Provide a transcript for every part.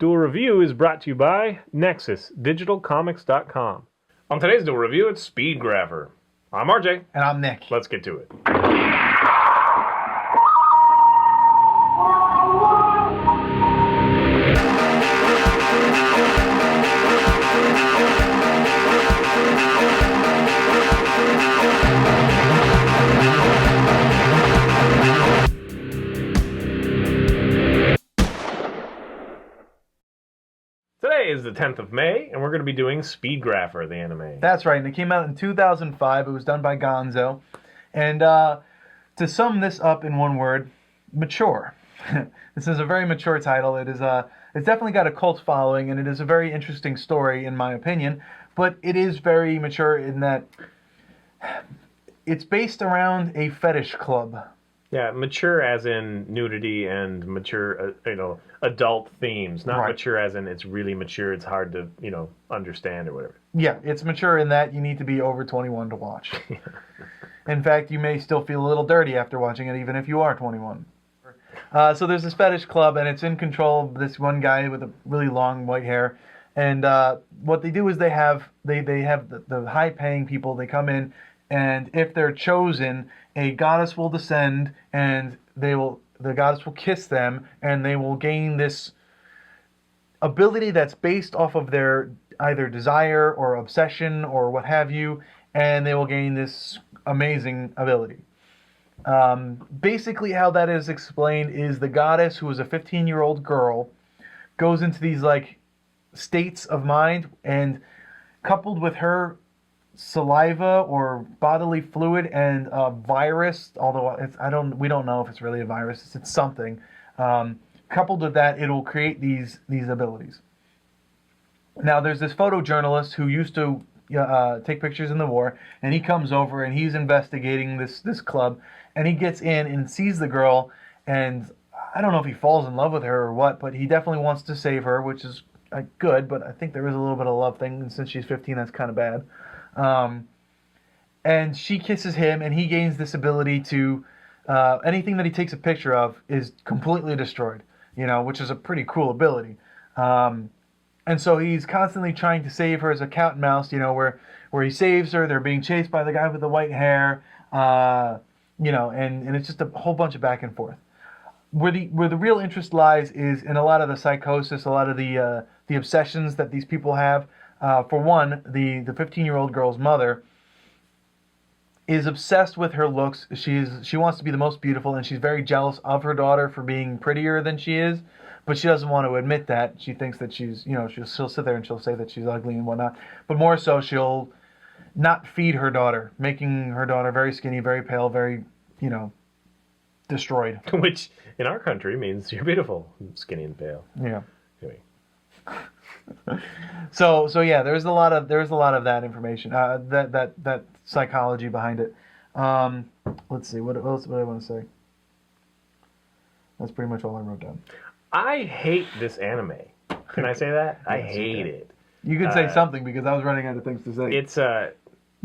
Duel Review is brought to you by NexusDigitalComics.com. On today's Duel Review, it's Speedgrapher. I'm RJ. And I'm Nick. Let's get to it. Today is the 10th of May, and we're going to be doing Speedgrapher, the anime. That's right, and it came out in 2005. It was done by Gonzo. And to sum this up in one word, mature. This is a very mature title. It's definitely got a cult following, and it is a very interesting story, in my opinion. But it is very mature in that it's based around a fetish club. Yeah, mature as in nudity and mature, adult themes. Not Right. mature as in it's really mature, it's hard to, understand or whatever. Yeah, it's mature in that you need to be over 21 to watch. In fact, you may still feel a little dirty after watching it, even if you are 21. So there's this fetish club, and it's in control of this one guy with a really long white hair. And what they do is they have the high-paying people. They come in, and if they're chosen, a goddess will descend, and the goddess will kiss them, and they will gain this ability that's based off of their either desire or obsession or what have you, and they will gain this amazing ability. Basically, how that is explained is the goddess, who is a 15-year-old girl, goes into these states of mind, and coupled with her saliva or bodily fluid and a virus, although we don't know if it's really a virus, it's something. Coupled with that, it'll create these abilities. Now, there's this photojournalist who used to take pictures in the war, and he comes over and he's investigating this club, and he gets in and sees the girl, and I don't know if he falls in love with her or what, but he definitely wants to save her, which is good, but I think there is a little bit of love thing, and since she's 15, that's kind of bad. And she kisses him, and he gains this ability to anything that he takes a picture of is completely destroyed, which is a pretty cool ability. And so he's constantly trying to save her as a cat and mouse, where he saves her. They're being chased by the guy with the white hair, and it's just a whole bunch of back and forth. Where the real interest lies is in a lot of the psychosis, a lot of the obsessions that these people have. For one, the 15-year-old girl's mother is obsessed with her looks. She wants to be the most beautiful, and she's very jealous of her daughter for being prettier than she is, but she doesn't want to admit that. She thinks that she'll sit there and she'll say that she's ugly and whatnot, but more so she'll not feed her daughter, making her daughter very skinny, very pale, very, destroyed. Which, in our country, means you're beautiful, skinny and pale. Yeah. Anyway. So yeah, there's a lot of that information, that psychology behind it. Let's see, what else would I want to say? That's pretty much all I wrote down. I hate this anime. Can I say that? I hate it. You could say something because I was running out of things to say.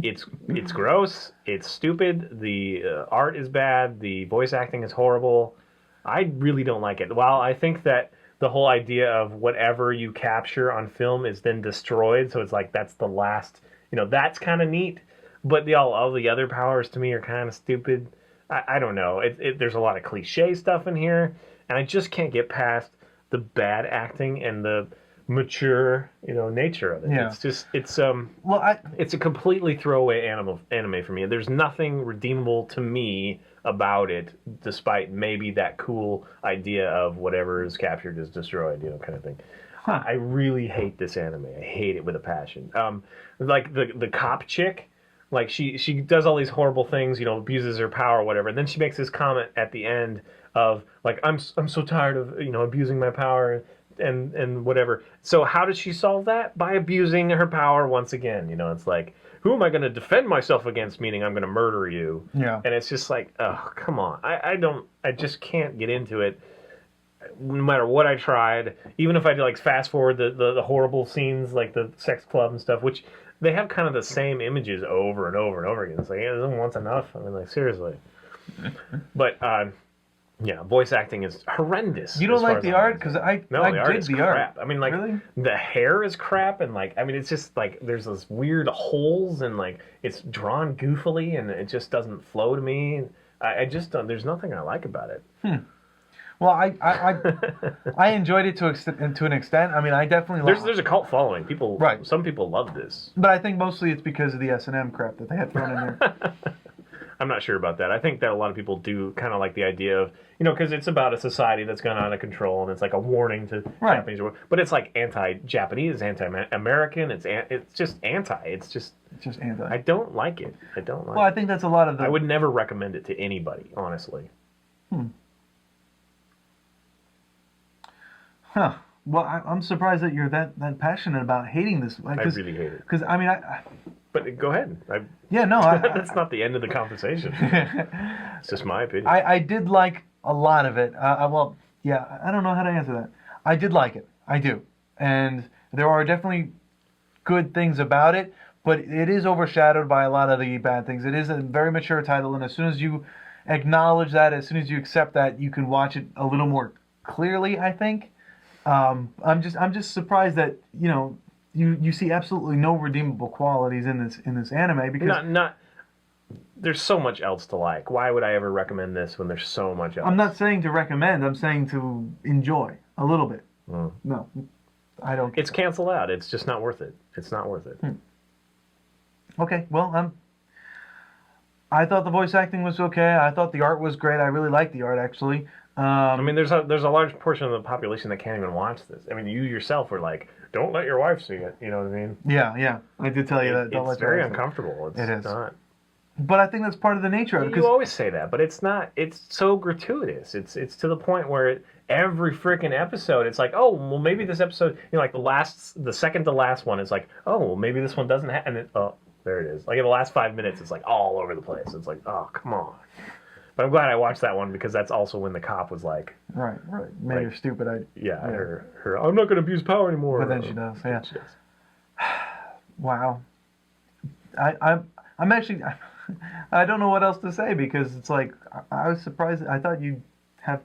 It's gross. It's stupid. The art is bad. The voice acting is horrible. I really don't like it. While I think that the whole idea of whatever you capture on film is then destroyed, so it's like that's the last, that's kind of neat. But all the other powers to me are kind of stupid. I don't know. There's a lot of cliche stuff in here, and I just can't get past the bad acting and the mature, nature of it. Yeah. It's a completely throwaway anime for me. There's nothing redeemable to me about it, despite maybe that cool idea of whatever is captured is destroyed, kind of thing. Huh. I really hate this anime. I hate it with a passion. Like the cop chick, like she does all these horrible things, abuses her power or whatever. And then she makes this comment at the end of like, I'm so tired of abusing my power and whatever. So how does she solve that? By abusing her power once again. It's like, who am I going to defend myself against? Meaning I'm going to murder you. Yeah. And it's just like, oh, come on. I just can't get into it. No matter what I tried, even if I did fast forward the horrible scenes, like the sex club and stuff, which they have kind of the same images over and over and over again. It's like, yeah, once enough. I mean, seriously. But Yeah, voice acting is horrendous. You don't as far like as the I'm art? concerned. Because I No, I the art dig is the crap. art. I mean, like Really? the hair is crap, and like I mean, it's just like there's those weird holes, and like it's drawn goofily, and it just doesn't flow to me. I just don't. There's nothing I like about it. Well, I enjoyed it to an extent. I mean, I definitely There's a cult following. People, Right. Some people love this. but I think mostly it's because of the S&M crap that they had thrown in there. I'm not sure about that. I think that a lot of people do kind of like the idea of, because it's about a society that's gone out of control, and it's like a warning to Right. Japanese, but it's like anti-Japanese, anti-American. It's just anti. It's just It's just anti. I don't like it. I don't like Well, I it. think that's a lot of the. I would never recommend it to anybody, honestly. Huh. Well, I'm surprised that you're that passionate about hating this. I really hate it. Because I mean, But go ahead. yeah, no, That's not the end of the conversation. It's just my opinion. I did like a lot of it. Well, yeah, I don't know how to answer that. I did like it. I do, and there are definitely good things about it, but it is overshadowed by a lot of the bad things. It is a very mature title, and as soon as you acknowledge that, as soon as you accept that, you can watch it a little more clearly, I think. I'm just surprised that you see absolutely no redeemable qualities in this anime because not. There's so much else to like. Why would I ever recommend this when there's so much else? I'm not saying to recommend. I'm saying to enjoy a little bit. No, I don't. It's canceled out. It's just not worth it. It's not worth it. Okay, well, I thought the voice acting was okay. I thought the art was great. I really liked the art, actually. I mean, there's a large portion of the population that can't even watch this. I mean, you yourself were like, "Don't let your wife see it." You know what I mean? Yeah, I did tell you that. Don't It's let your very wife see it. uncomfortable. It's It is. not. But I think that's part of the nature of it. You always say that, but it's not. It's so gratuitous. It's to the point where every freaking episode, it's like, oh, well, maybe this episode, like the second to last one, it's like, oh, well, maybe this one doesn't have, and then, oh, there it is. Like in the last 5 minutes, it's like all over the place. It's like, oh, come on. But I'm glad I watched that one because that's also when the cop was like, Right. Maybe you're stupid. her, I'm not going to abuse power anymore. But then she does. Yeah. She does. Wow. I'm actually. I don't know what else to say because it's like I was surprised. I thought you'd have,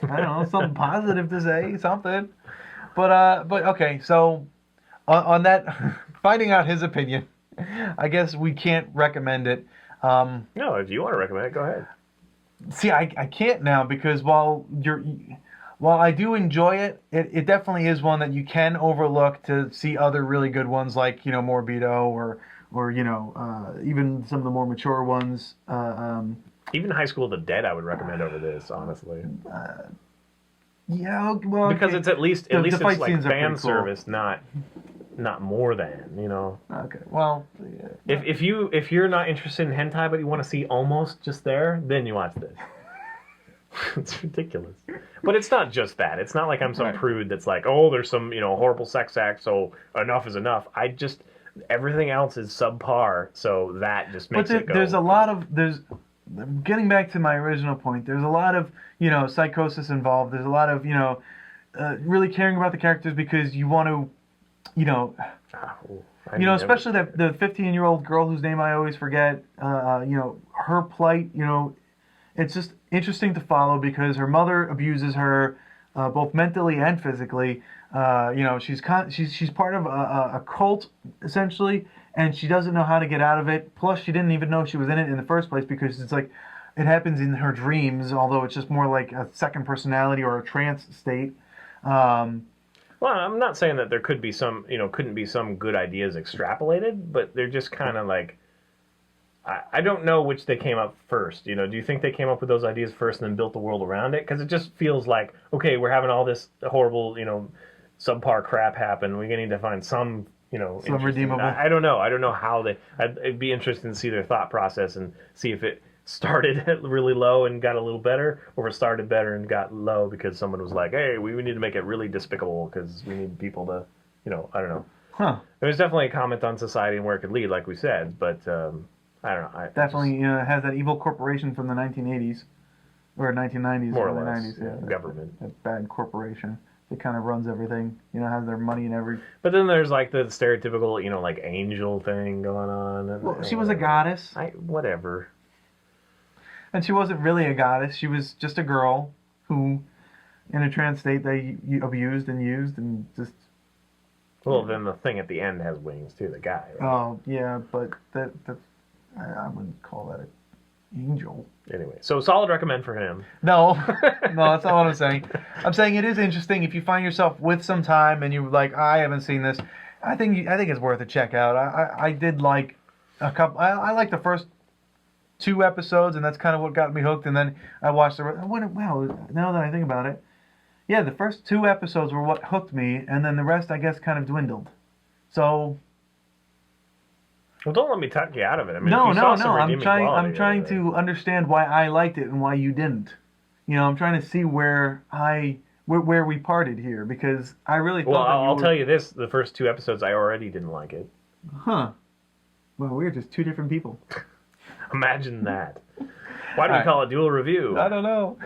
I don't know, something positive to say, something. But okay. So on that, finding out his opinion, I guess we can't recommend it. No, if you want to recommend it, go ahead. See, I can't now because while I do enjoy it, it definitely is one that you can overlook to see other really good ones like Morbido or even some of the more mature ones. Even High School of the Dead, I would recommend over this, honestly. Yeah, well, Because okay. it's at least The it's fight like scenes are fan pretty cool. service, not more than. Okay, well, yeah. If you're not interested in hentai but you want to see almost just there, then you watch this. It's ridiculous. But it's not just that. It's not like I'm some Right. prude that's like, oh, there's some horrible sex act, so enough is enough. Everything else is subpar, so that just makes it go. There's getting back to my original point. There's a lot of psychosis involved. There's a lot of really caring about the characters because you want to especially the 15-year-old girl whose name I always forget. Her plight. It's just interesting to follow because her mother abuses her both mentally and physically. She's part of a cult essentially, and she doesn't know how to get out of it. Plus, she didn't even know she was in it in the first place because it's like it happens in her dreams, although it's just more like a second personality or a trance state. Well, I'm not saying that there couldn't be some good ideas extrapolated, but they're just kind of like, I don't know which they came up first. Do you think they came up with those ideas first and then built the world around it? Because it just feels like, okay, we're having all this horrible, subpar crap happen. We need to find some, Some redeemable. I don't know. I don't know how it'd be interesting to see their thought process and see if it started really low and got a little better, or it started better and got low because someone was like, hey, we need to make it really despicable because we need people to, I don't know. Huh. There was definitely a comment on society and where it could lead, like we said, but I don't know. Definitely has that evil corporation from the 1980s or 1990s, More or early less, 90s. Yeah, government. That bad corporation that kind of runs everything. Has their money in every. But then there's like the stereotypical, like angel thing going on. Well, she was a goddess. Whatever. And she wasn't really a goddess. She was just a girl who, in a trance state, they abused and used and just. Well, then the thing at the end has wings too. The guy. Right? Oh yeah, but I wouldn't call that an angel. Anyway, so solid recommend for him. No, no, that's not what I'm saying. I'm saying it is interesting if you find yourself with some time and you're like, I haven't seen this. I think it's worth a check out. I did like a couple. I liked the first 2 episodes, and that's kind of what got me hooked. And then I watched the rest. Wow, now that I think about it, yeah, the first 2 episodes were what hooked me, and then the rest, I guess, kind of dwindled. So. Well, don't let me talk you out of it. I mean, No. if you saw some redeeming quality, I'm trying to understand why I liked it and why you didn't. I'm trying to see where we parted here, because I really thought. Well, that I'll tell you this: the first 2 episodes, I already didn't like it. Huh. Well, we're just 2 different people. Imagine that. Why do we call it Duel Review? I don't know.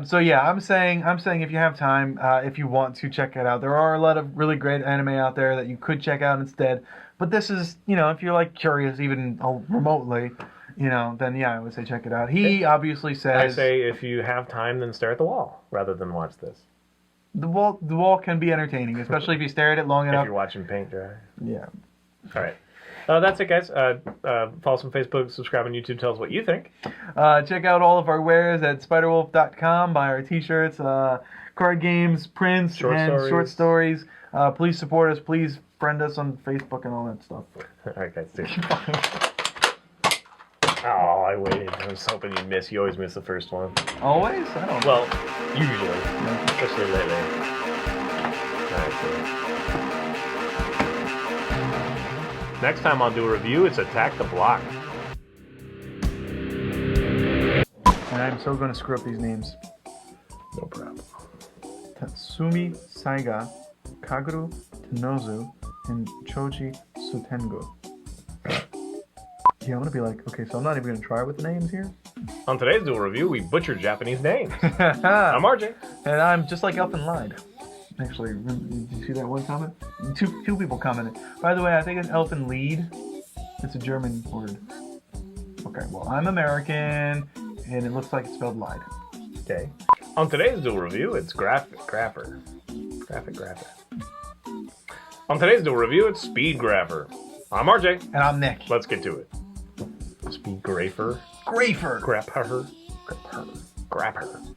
So yeah, I'm saying if you have time, if you want to check it out, there are a lot of really great anime out there that you could check out instead. But this is, if you're like curious even remotely, then yeah, I would say check it out. He obviously says. I say if you have time, then stare at the wall rather than watch this. The wall can be entertaining, especially if you stare at it long enough. If you're watching paint dry. Yeah. All right. That's it, guys. Follow us on Facebook, subscribe on YouTube, tell us what you think. Check out all of our wares at spiderwolf.com. Buy our t-shirts, card games, prints, short stories. Please support us. Please friend us on Facebook and all that stuff. All right, guys. See you. Oh, I waited. I was hoping you'd miss. You always miss the first one. Always? I don't know. Well, usually. Especially lately. All right, so. Next time on Do a Review, it's Attack the Block. And I'm so going to screw up these names. No problem. Tatsumi Saiga, Kaguru Tenozu, and Choji Sutengo. Yeah, I'm going to be like, okay, so I'm not even going to try with the names here. On today's Duel Review, we butchered Japanese names. I'm RJ. And I'm just like Elfin lied. Actually, did you see that one comment? Two people commented. By the way, I think it's Elfin lead. It's a German word. Okay, well, I'm American, and it looks like it's spelled lied. Okay. On today's Duel Review, it's Graphic. On today's Duel Review, it's Speed Grapher. I'm RJ. And I'm Nick. Let's get to it. Speed Grapher. Grapher. Grapher. Grapher.